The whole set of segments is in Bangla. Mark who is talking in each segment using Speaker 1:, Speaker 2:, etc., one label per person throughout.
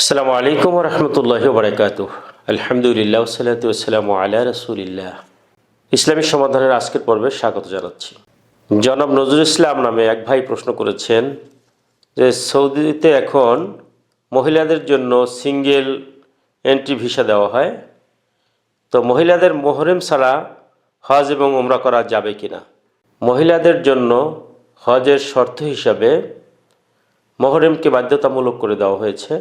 Speaker 1: আসসালামু আলাইকুম ওয়া রাহমাতুল্লাহি ওয়া বারাকাতুহু। আলহামদুলিল্লাহ ওয়াসসালাতু ওয়াসসালামু আলা রাসূলিল্লাহ। ইসলামী সমাধানের আজকের পর্বে স্বাগত জানাচ্ছি। জনাব নজরুল ইসলাম নামে এক ভাই প্রশ্ন করেছেন যে সৌদিতে এখন মহিলাদের জন্য সিঙ্গেল এন্ট্রি ভিসা দেওয়া হয়, তো মহিলাদের মুহররম ছাড়া হজ এবং উমরা করা যাবে কিনা। মহিলাদের জন্য হজের শর্ত হিসাবে মুহররমকে বাধ্যতামূলক করে দেওয়া হয়েছে।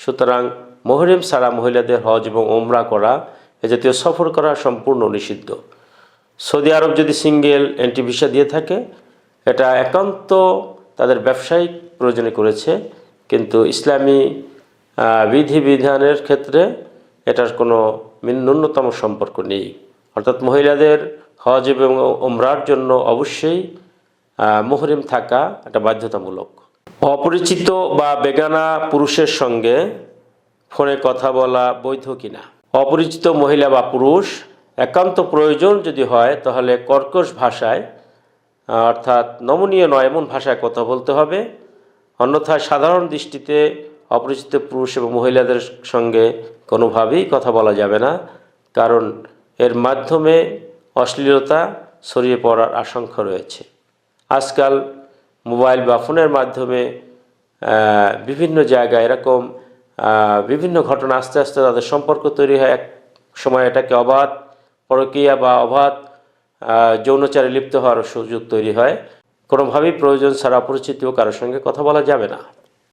Speaker 1: সুতরাং মুহররম ছাড়া মহিলাদের হজ এবং উমরা করা, এ জাতীয় সফর করা সম্পূর্ণ নিষিদ্ধ। সৌদি আরব যদি সিঙ্গেল এন্ট্রি ভিসা দিয়ে থাকে, এটা একান্ত তাদের ব্যবসায়িক প্রয়োজনে করেছে, কিন্তু ইসলামী বিধিবিধানের ক্ষেত্রে এটার কোনো ন্যূনতম সম্পর্ক নেই। অর্থাৎ মহিলাদের হজ এবং উমরার জন্য অবশ্যই মুহররম থাকা এটা বাধ্যতামূলক। অপরিচিত বা বেগানা পুরুষের সঙ্গে ফোনে কথা বলা বৈধ কিনা। অপরিচিত মহিলা বা পুরুষ একান্ত প্রয়োজন যদি হয়, তাহলে কর্কশ ভাষায় অর্থাৎ নমনীয় নয় এমন ভাষায় কথা বলতে হবে। অন্যথায় সাধারণ দৃষ্টিতে অপরিচিত পুরুষ এবং মহিলাদের সঙ্গে কোনোভাবেই কথা বলা যাবে না, কারণ এর মাধ্যমে অশ্লীলতা ছড়িয়ে পড়ার আশঙ্কা রয়েছে। আজকাল মোবাইল বা ফোনের মাধ্যমে বিভিন্ন জায়গায় এরকম বিভিন্ন ঘটনা আস্তে আস্তে তাদের সম্পর্ক তৈরি হয়। এক সময় এটাকে অবাধ পরকীয়া বা অবাধ যৌনচারে লিপ্ত হওয়ার সুযোগ তৈরি হয়। কোনোভাবেই প্রয়োজন ছাড়া অপরিচিত কারোর সঙ্গে কথা বলা যাবে না।